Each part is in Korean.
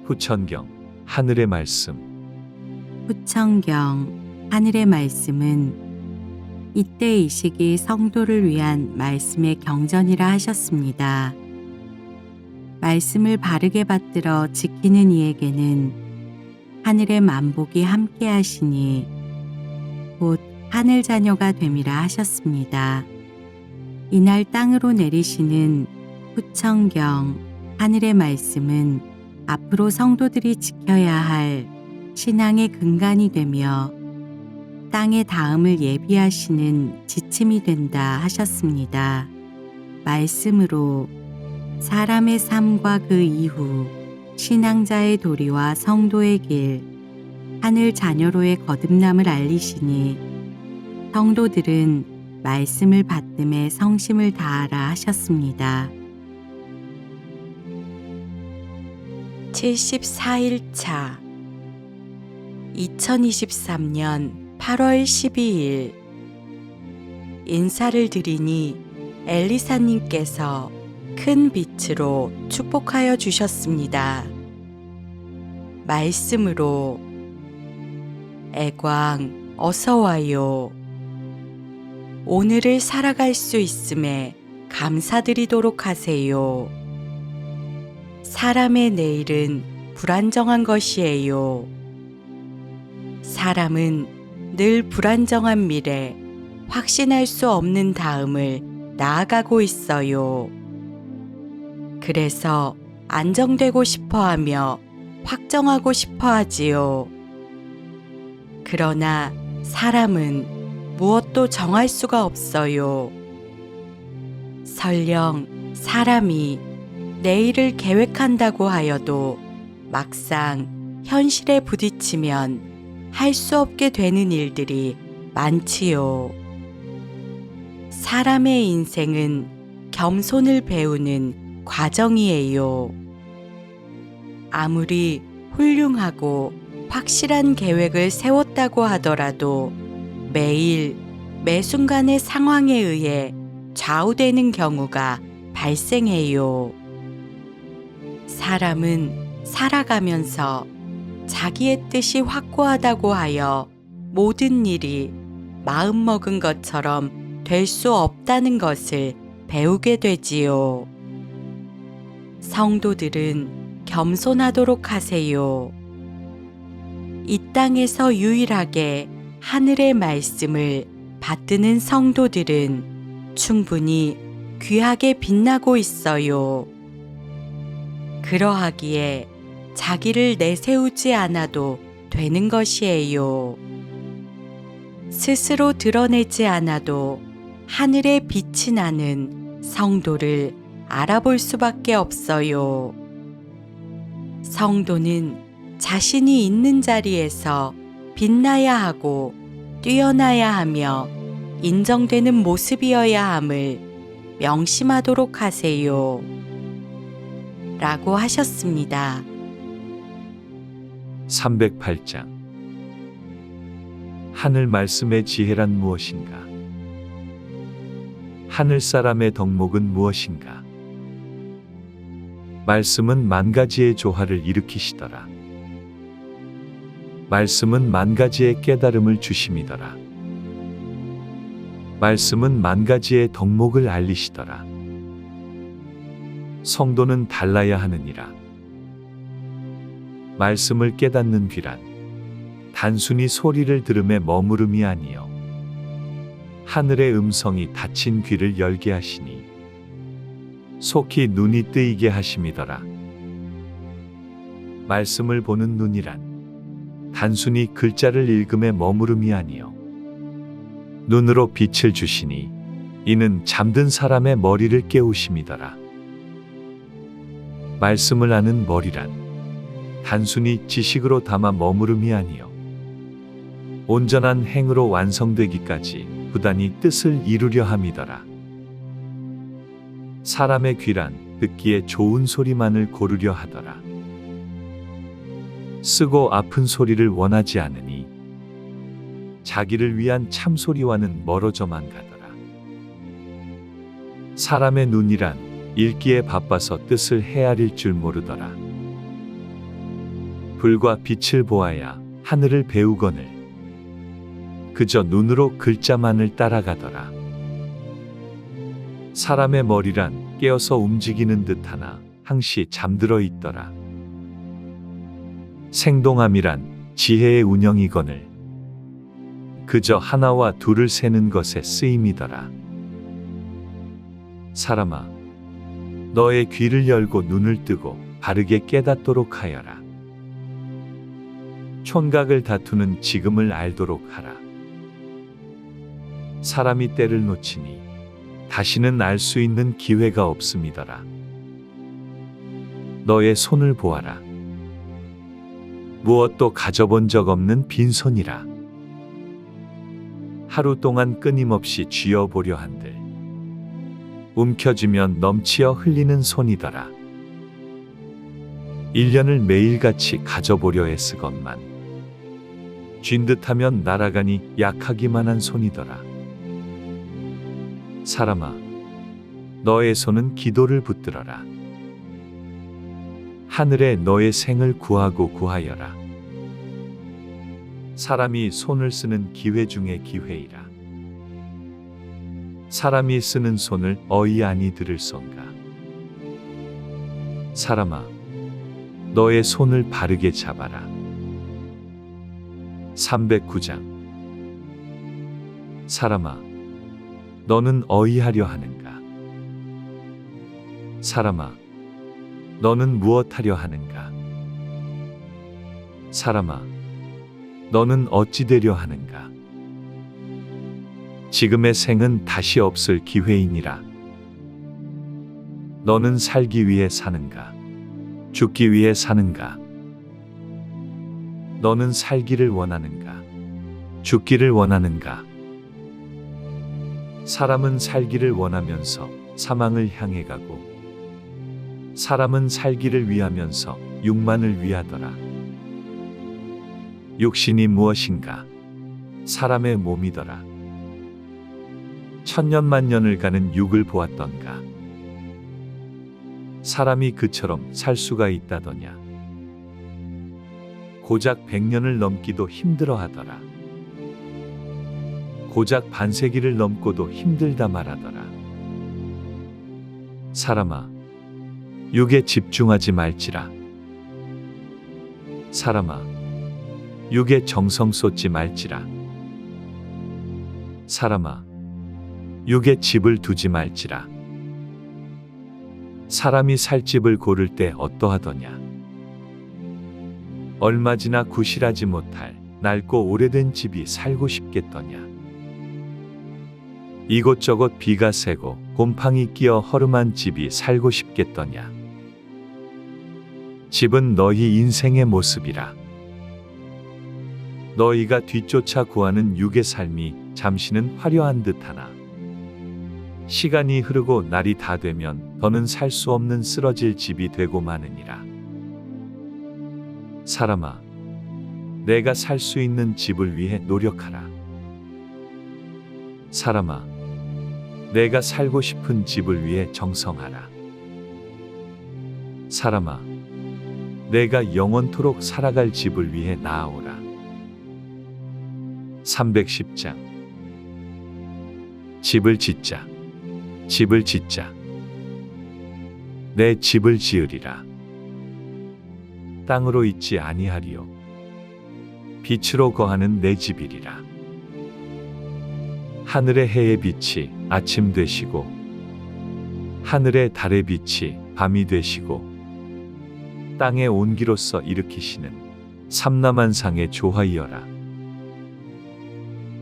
후천경 하늘의 말씀. 후천경 하늘의 말씀은 이때 이 시기 성도를 위한 말씀의 경전이라 하셨습니다. 말씀을 바르게 받들어 지키는 이에게는 하늘의 만복이 함께 하시니 곧 하늘 자녀가 됨이라 하셨습니다. 이날 땅으로 내리시는 후천경 하늘의 말씀은 앞으로 성도들이 지켜야 할 신앙의 근간이 되며 땅의 다음을 예비하시는 지침이 된다 하셨습니다. 말씀으로 사람의 삶과 그 이후 신앙자의 도리와 성도의 길, 하늘 자녀로의 거듭남을 알리시니 성도들은 말씀을 받음에 성심을 다하라 하셨습니다. 74일차 2023년 8월 12일 인사를 드리니 엘리사님께서 큰 빛으로 축복하여 주셨습니다. 말씀으로 애광 어서와요. 오늘을 살아갈 수 있음에 감사드리도록 하세요. 사람의 내일은 불안정한 것이에요. 사람은 늘 불안정한 미래, 확신할 수 없는 다음을 나아가고 있어요. 그래서 안정되고 싶어 하며 확정하고 싶어 하지요. 그러나 사람은 무엇도 정할 수가 없어요. 설령 사람이 내일을 계획한다고 하여도 막상 현실에 부딪히면 할 수 없게 되는 일들이 많지요. 사람의 인생은 겸손을 배우는 과정이에요. 아무리 훌륭하고 확실한 계획을 세웠다고 하더라도 매일 매 순간의 상황에 의해 좌우되는 경우가 발생해요. 사람은 살아가면서 자기의 뜻이 확고하다고 하여 모든 일이 마음먹은 것처럼 될 수 없다는 것을 배우게 되지요. 성도들은 겸손하도록 하세요. 이 땅에서 유일하게 하늘의 말씀을 받드는 성도들은 충분히 귀하게 빛나고 있어요. 그러하기에 자기를 내세우지 않아도 되는 것이에요. 스스로 드러내지 않아도 하늘의 빛이 나는 성도를 알아볼 수밖에 없어요. 성도는 자신이 있는 자리에서 빛나야 하고 뛰어나야 하며 인정되는 모습이어야 함을 명심하도록 하세요. 라고 하셨습니다. 308장 하늘 말씀의 지혜란 무엇인가? 하늘 사람의 덕목은 무엇인가? 말씀은 만 가지의 조화를 일으키시더라. 말씀은 만 가지의 깨달음을 주심이더라. 말씀은 만 가지의 덕목을 알리시더라. 성도는 달라야 하느니라. 말씀을 깨닫는 귀란 단순히 소리를 들음에 머무름이 아니요 하늘의 음성이 닫힌 귀를 열게 하시니 속히 눈이 뜨이게 하심이더라. 말씀을 보는 눈이란 단순히 글자를 읽음에 머무름이 아니요 눈으로 빛을 주시니 이는 잠든 사람의 머리를 깨우심이더라. 말씀을 아는 머리란 단순히 지식으로 담아 머무름이 아니요 온전한 행으로 완성되기까지 부단히 뜻을 이루려 함이더라. 사람의 귀란 듣기에 좋은 소리만을 고르려 하더라. 쓰고 아픈 소리를 원하지 않으니 자기를 위한 참소리와는 멀어져만 가더라. 사람의 눈이란 읽기에 바빠서 뜻을 헤아릴 줄 모르더라. 불과 빛을 보아야 하늘을 배우거늘 그저 눈으로 글자만을 따라가더라. 사람의 머리란 깨어서 움직이는 듯하나 항시 잠들어 있더라. 생동함이란 지혜의 운영이거늘 그저 하나와 둘을 세는 것에 쓰임이더라. 사람아, 너의 귀를 열고 눈을 뜨고 바르게 깨닫도록 하여라. 촌각을 다투는 지금을 알도록 하라. 사람이 때를 놓치니 다시는 알 수 있는 기회가 없음이더라. 너의 손을 보아라. 무엇도 가져본 적 없는 빈손이라. 하루 동안 끊임없이 쥐어보려 한들 움켜쥐면 넘치어 흘리는 손이더라. 1년을 매일같이 가져보려 애쓰건만 쥔 듯하면 날아가니 약하기만 한 손이더라. 사람아, 너의 손은 기도를 붙들어라. 하늘에 너의 생을 구하고 구하여라. 사람이 손을 쓰는 기회 중의 기회이라. 사람이 쓰는 손을 어이 아니 들을 손가. 사람아, 너의 손을 바르게 잡아라. 309장. 사람아, 너는 어이하려 하는가? 사람아, 너는 무엇하려 하는가? 사람아, 너는 어찌 되려 하는가? 지금의 생은 다시 없을 기회이니라. 너는 살기 위해 사는가? 죽기 위해 사는가? 너는 살기를 원하는가? 죽기를 원하는가? 사람은 살기를 원하면서 사망을 향해 가고 사람은 살기를 위하면서 육만을 위하더라. 육신이 무엇인가? 사람의 몸이더라. 천년만년을 가는 육을 보았던가? 사람이 그처럼 살 수가 있다더냐? 고작 100년을 넘기도 힘들어 하더라. 고작 반세기를 넘고도 힘들다 말하더라. 사람아, 육에 집중하지 말지라. 사람아, 육에 정성 쏟지 말지라. 사람아, 육에 집을 두지 말지라. 사람이 살 집을 고를 때 어떠하더냐? 얼마 지나 구실하지 못할 낡고 오래된 집이 살고 싶겠더냐? 이곳저곳 비가 새고 곰팡이 끼어 허름한 집이 살고 싶겠더냐? 집은 너희 인생의 모습이라. 너희가 뒤쫓아 구하는 육의 삶이 잠시는 화려한 듯하나 시간이 흐르고 날이 다 되면 더는 살 수 없는 쓰러질 집이 되고 마느니라. 사람아, 내가 살 수 있는 집을 위해 노력하라. 사람아, 내가 살고 싶은 집을 위해 정성하라. 사람아, 내가 영원토록 살아갈 집을 위해 나아오라. 310장. 집을 짓자. 집을 짓자. 내 집을 지으리라. 땅으로 있지 아니하리요. 빛으로 거하는 내 집이리라. 하늘의 해의 빛이 아침 되시고 하늘의 달의 빛이 밤이 되시고 땅의 온기로서 일으키시는 삼라만상의 조화이여라.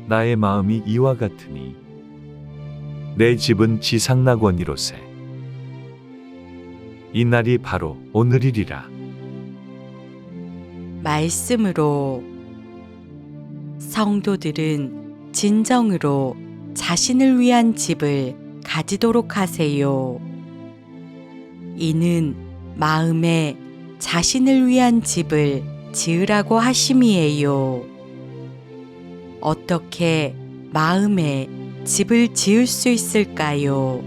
나의 마음이 이와 같으니 내 집은 지상낙원이로세. 이 날이 바로 오늘이리라. 말씀으로 성도들은 진정으로 자신을 위한 집을 가지도록 하세요. 이는 마음에 자신을 위한 집을 지으라고 하심이에요. 어떻게 마음에 집을 지을 수 있을까요?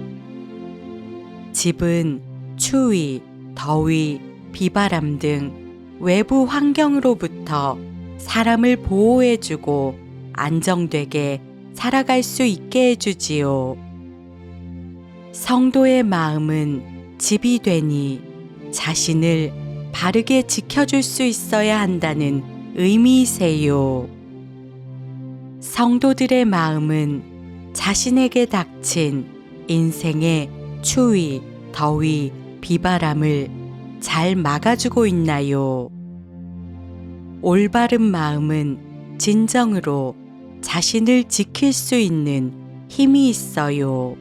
집은 추위, 더위, 비바람 등 외부 환경으로부터 사람을 보호해주고 안정되게 살아갈 수 있게 해주지요. 성도의 마음은 집이 되니 자신을 바르게 지켜줄 수 있어야 한다는 의미이세요. 성도들의 마음은 자신에게 닥친 인생의 추위, 더위, 비바람을 잘 막아주고 있나요? 올바른 마음은 진정으로 자신을 지킬 수 있는 힘이 있어요.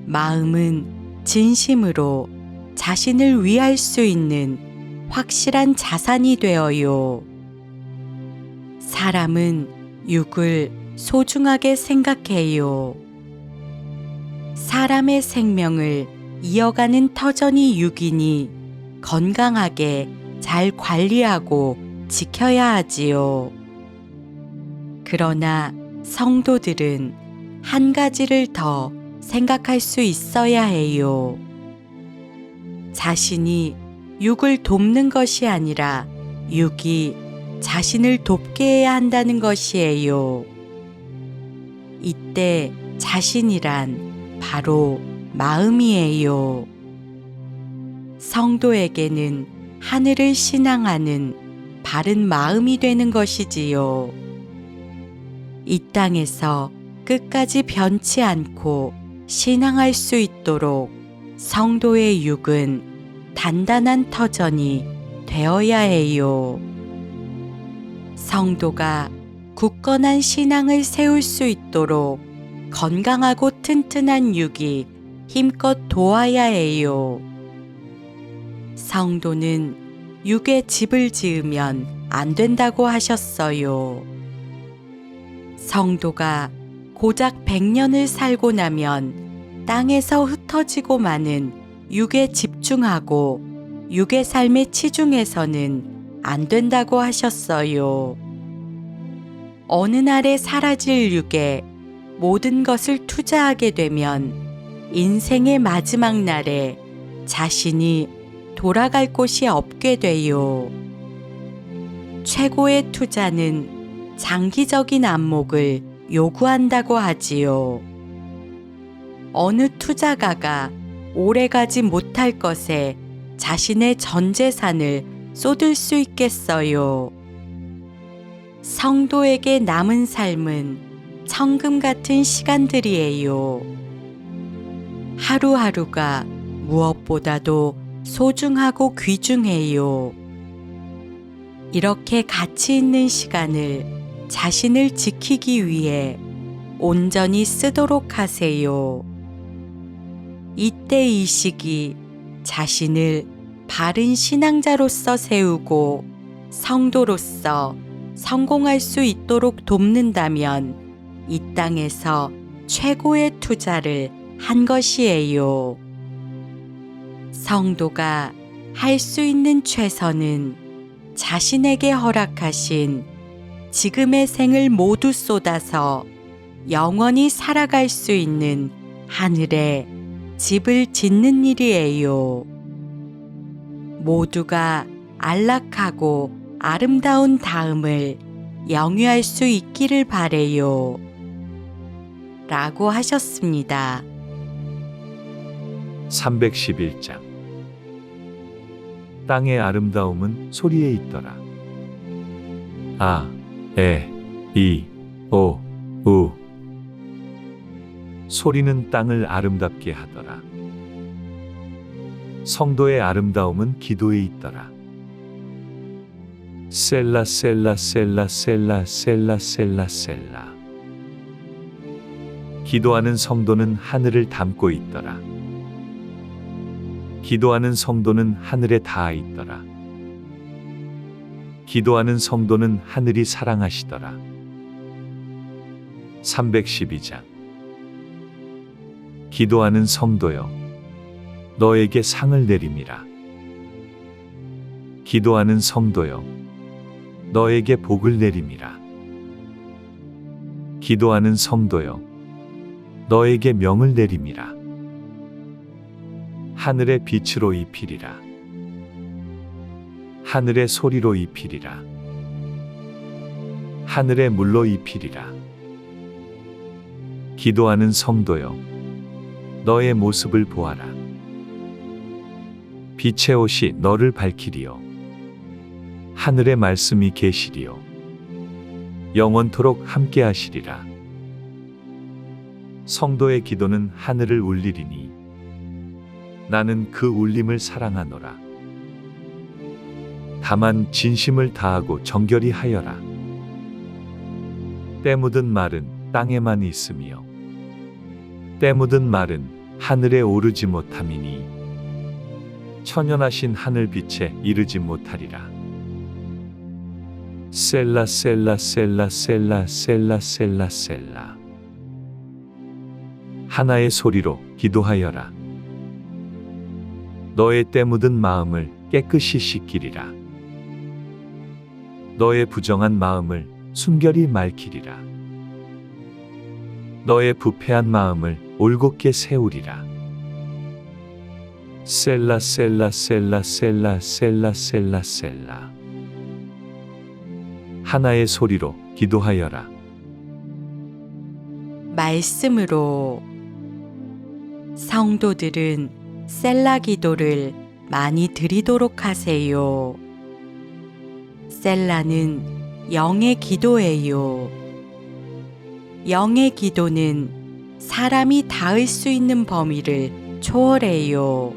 마음은 진심으로 자신을 위할 수 있는 확실한 자산이 되어요. 사람은 육을 소중하게 생각해요. 사람의 생명을 이어가는 터전이 육이니 건강하게 잘 관리하고 지켜야 하지요. 그러나 성도들은 한 가지를 더 생각할 수 있어야 해요. 자신이 육을 돕는 것이 아니라 육이 자신을 돕게 해야 한다는 것이에요. 이때 자신이란 바로 마음이에요. 성도에게는 하늘을 신앙하는 바른 마음이 되는 것이지요. 이 땅에서 끝까지 변치 않고 신앙할 수 있도록 성도의 육은 단단한 터전이 되어야 해요. 성도가 굳건한 신앙을 세울 수 있도록 건강하고 튼튼한 육이 힘껏 도와야 해요. 성도는 육의 집을 지으면 안 된다고 하셨어요. 성도가 고작 100년을 살고 나면 땅에서 흩어지고 마는 육에 집중하고 육의 삶에 치중해서는 안 된다고 하셨어요. 어느 날에 사라질 육에 모든 것을 투자하게 되면 인생의 마지막 날에 자신이 돌아갈 곳이 없게 돼요. 최고의 투자는 장기적인 안목을 요구한다고 하지요. 어느 투자가가 오래가지 못할 것에 자신의 전 재산을 쏟을 수 있겠어요. 성도에게 남은 삶은 천금 같은 시간들이에요. 하루하루가 무엇보다도 소중하고 귀중해요. 이렇게 가치 있는 시간을 자신을 지키기 위해 온전히 쓰도록 하세요. 이때 이 시기 자신을 바른 신앙자로서 세우고 성도로서 성공할 수 있도록 돕는다면 이 땅에서 최고의 투자를 한 것이에요. 성도가 할 수 있는 최선은 자신에게 허락하신 지금의 생을 모두 쏟아서 영원히 살아갈 수 있는 하늘에 집을 짓는 일이에요. 모두가 안락하고 아름다운 다음을 영위할 수 있기를 바래요. 라고 하셨습니다. 311장 땅의 아름다움은 소리에 있더라. 아, 에, 이, 오, 우. 소리는 땅을 아름답게 하더라. 성도의 아름다움은 기도에 있더라. 셀라 셀라 셀라 셀라 셀라 셀라 셀라. 기도하는 성도는 하늘을 담고 있더라. 기도하는 성도는 하늘에 닿아 있더라. 기도하는 성도는 하늘이 사랑하시더라. 312장 기도하는 성도여, 너에게 상을 내림이라. 기도하는 성도여, 너에게 복을 내림이라. 기도하는 성도여, 너에게 명을 내림이라. 하늘의 빛으로 입히리라. 하늘의 소리로 입히리라. 하늘의 물로 입히리라. 기도하는 성도여, 너의 모습을 보아라. 빛의 옷이 너를 밝히리요. 하늘의 말씀이 계시리요. 영원토록 함께하시리라. 성도의 기도는 하늘을 울리리니 나는 그 울림을 사랑하노라. 다만 진심을 다하고 정결히 하여라. 때 묻은 말은 땅에만 있으며 때 묻은 말은 하늘에 오르지 못함이니 천연하신 하늘빛에 이르지 못하리라. 셀라 셀라 셀라 셀라 셀라 셀라 셀라. 하나의 소리로 기도하여라. 너의 때 묻은 마음을 깨끗이 씻기리라. 너의 부정한 마음을 순결히 맑히리라. 너의 부패한 마음을 올곧게 세우리라. 셀라 셀라 셀라 셀라 셀라 셀라 셀라. 하나의 소리로 기도하여라. 말씀으로 성도들은 셀라 기도를 많이 드리도록 하세요. 셀라는 영의 기도예요. 영의 기도는 사람이 닿을 수 있는 범위를 초월해요.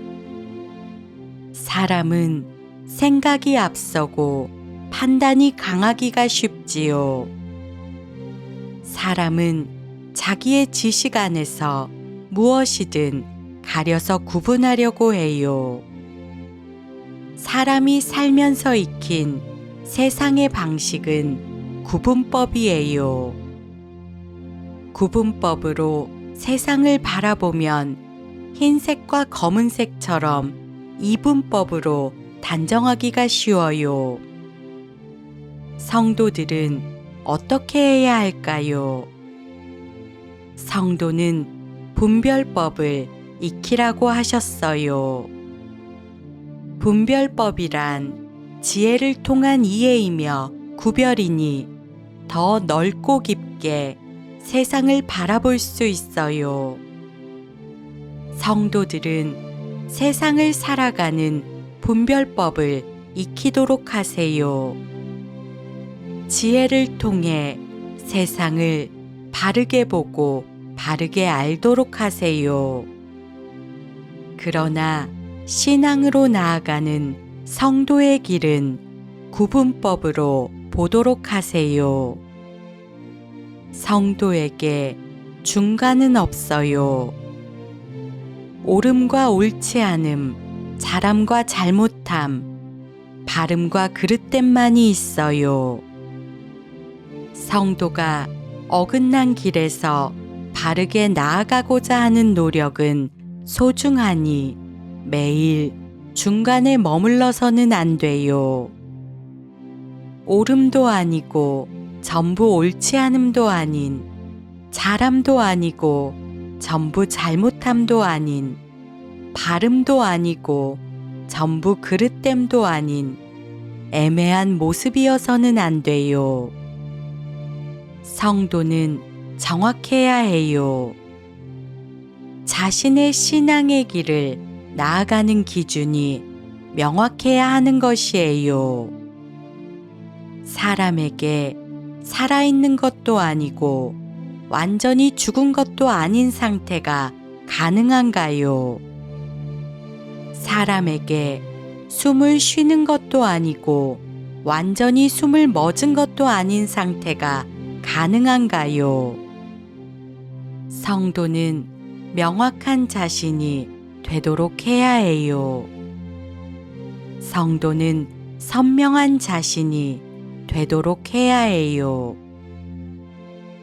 사람은 생각이 앞서고 판단이 강하기가 쉽지요. 사람은 자기의 지식 안에서 무엇이든 가려서 구분하려고 해요. 사람이 살면서 익힌 세상의 방식은 구분법이에요. 구분법으로 세상을 바라보면 흰색과 검은색처럼 이분법으로 단정하기가 쉬워요. 성도들은 어떻게 해야 할까요? 성도는 분별법을 익히라고 하셨어요. 분별법이란 지혜를 통한 이해이며 구별이니 더 넓고 깊게 세상을 바라볼 수 있어요. 성도들은 세상을 살아가는 분별법을 익히도록 하세요. 지혜를 통해 세상을 바르게 보고 바르게 알도록 하세요. 그러나 신앙으로 나아가는 성도의 길은 구분법으로 보도록 하세요. 성도에게 중간은 없어요. 옳음과 옳지 않음, 잘함과 잘못함, 바름과 그릇됨만이 있어요. 성도가 어긋난 길에서 바르게 나아가고자 하는 노력은 소중하니 매일 중간에 머물러서는 안 돼요. 옳음도 아니고 전부 옳지 않음도 아닌, 잘함도 아니고 전부 잘못함도 아닌, 바름도 아니고 전부 그릇됨도 아닌 애매한 모습이어서는 안 돼요. 성도는 정확해야 해요. 자신의 신앙의 길을 나아가는 기준이 명확해야 하는 것이에요. 사람에게 살아있는 것도 아니고 완전히 죽은 것도 아닌 상태가 가능한가요? 사람에게 숨을 쉬는 것도 아니고 완전히 숨을 멎은 것도 아닌 상태가 가능한가요? 성도는 명확한 자신이 되도록 해야 해요. 성도는 선명한 자신이 되도록 해야 해요.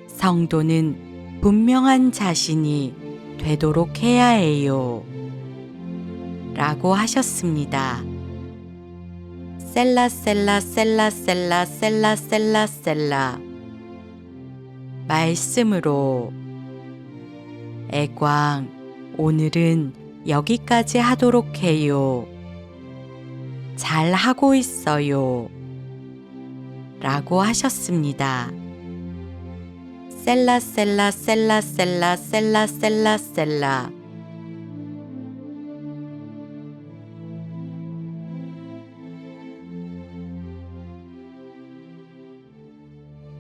성도는 분명한 자신이 되도록 해야 해요. 라고 하셨습니다. 셀라 셀라 셀라 셀라 셀라 셀라 셀라. 말씀으로. 애광, 오늘은 여기까지 하도록 해요. 잘 하고 있어요. 라고 하셨습니다. 셀라 셀라 셀라 셀라 셀라 셀라 셀라